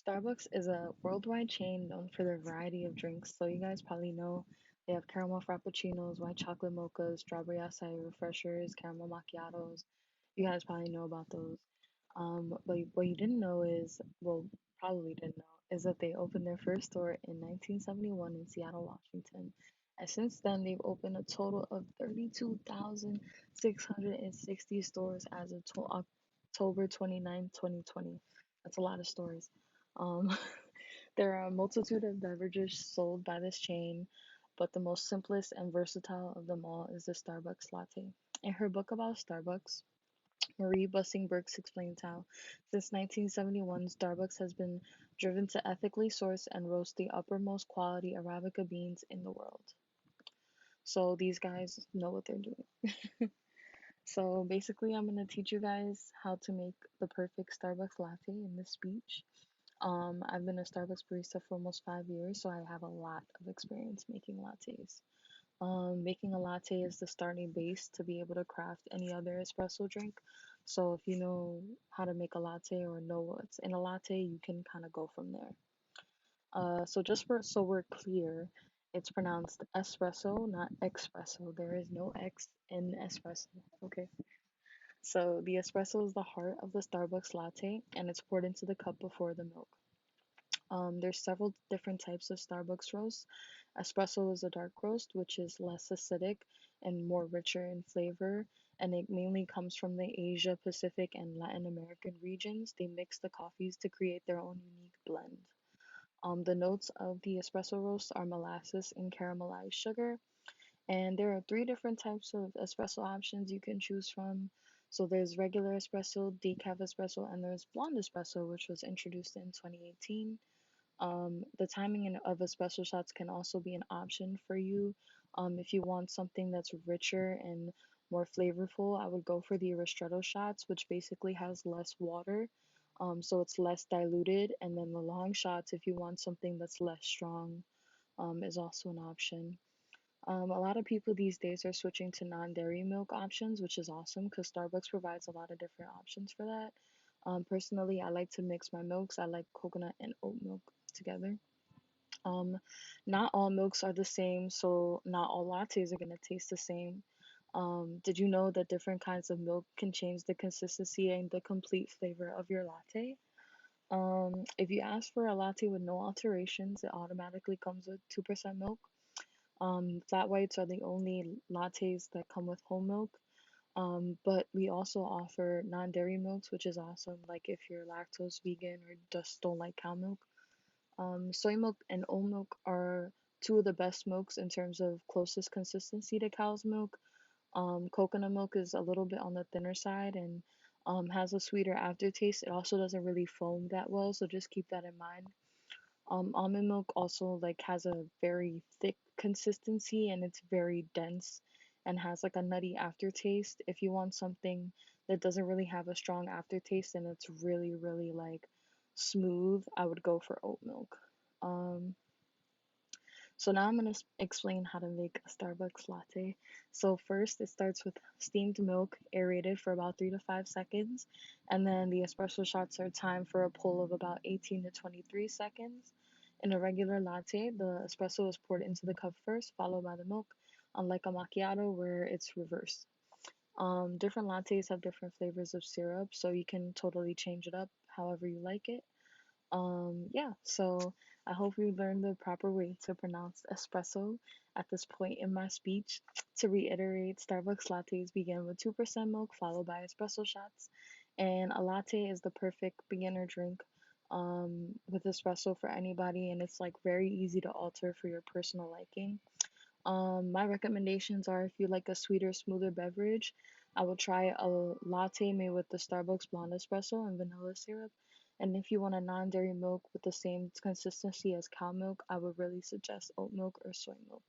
Starbucks is a worldwide chain known for their variety of drinks. So you guys probably know they have caramel frappuccinos, white chocolate mochas, strawberry acai refreshers, caramel macchiatos. You guys probably know about those. But what you didn't know is, well, probably didn't know, is that they opened their first store in 1971 in Seattle, Washington. And since then, they've opened a total of 32,660 stores as of October 29, 2020. That's a lot of stores. Um, there are a multitude of beverages sold by this chain, but the most simplest and versatile of them all is the Starbucks latte. In her book about Starbucks, Marie Bussing Brooks explains how, since 1971, Starbucks has been driven to ethically source and roast the uppermost quality Arabica beans in the world. So these guys know what they're doing. So basically, I'm going to teach you guys how to make the perfect Starbucks latte in this speech. I've been a Starbucks barista for almost 5 years, so I have a lot of experience making lattes. Making a latte is the starting base to be able to craft any other espresso drink. So if you know how to make a latte or know what's in a latte, you can kind of go from there. So just so we're clear, it's pronounced espresso, not espresso. There is no X in espresso. Okay. So the espresso is the heart of the Starbucks latte, and it's poured into the cup before the milk. There's several different types of Starbucks roast. Espresso is a dark roast, which is less acidic and more richer in flavor, and it mainly comes from the Asia Pacific and Latin American regions. They mix the coffees to create their own unique blend. The notes of the espresso roast are molasses and caramelized sugar, and there are three different types of espresso options you can choose from. So there's regular espresso, decaf espresso, and there's blonde espresso, which was introduced in 2018. The timing of espresso shots can also be an option for you. If you want something that's richer and more flavorful, I would go for the ristretto shots, which basically has less water, so it's less diluted. And then the long shots, if you want something that's less strong, is also an option. A lot of people these days are switching to non-dairy milk options, which is awesome because Starbucks provides a lot of different options for that. Personally, I like to mix my milks. I like coconut and oat milk together. Um, Not all milks are the same, so not all lattes are going to taste the same. Did you know that different kinds of milk can change the consistency and the complete flavor of your latte? If you ask for a latte with no alterations, it automatically comes with 2% milk. Flat whites are the only lattes that come with whole milk. But we also offer non-dairy milks, which is awesome. Like if you're lactose vegan or just don't like cow milk. Soy milk and oat milk are two of the best milks in terms of closest consistency to cow's milk. Coconut milk is a little bit on the thinner side and has a sweeter aftertaste. It also doesn't really foam that well, so just keep that in mind. Almond milk also like has a very thick consistency and it's very dense and has like a nutty aftertaste. If you want something that doesn't really have a strong aftertaste and it's really, really like smooth, I would go for oat milk. Um, so now I'm gonna explain how to make a Starbucks latte. So first, it starts with steamed milk, aerated for about 3 to 5 seconds, and then the espresso shots are timed for a pull of about 18 to 23 seconds. In a regular latte, the espresso is poured into the cup first, followed by the milk, unlike a macchiato where it's reversed. Different lattes have different flavors of syrup, so you can totally change it up however you like it. Yeah, so I hope you learned the proper way to pronounce espresso at this point in my speech. To reiterate, Starbucks lattes begin with 2% milk followed by espresso shots, and a latte is the perfect beginner drink with espresso for anybody, and it's like very easy to alter for your personal liking. My recommendations are if you like a sweeter, smoother beverage, I would try a latte made with the Starbucks blonde espresso and vanilla syrup. And if you want a non-dairy milk with the same consistency as cow milk, I would really suggest oat milk or soy milk.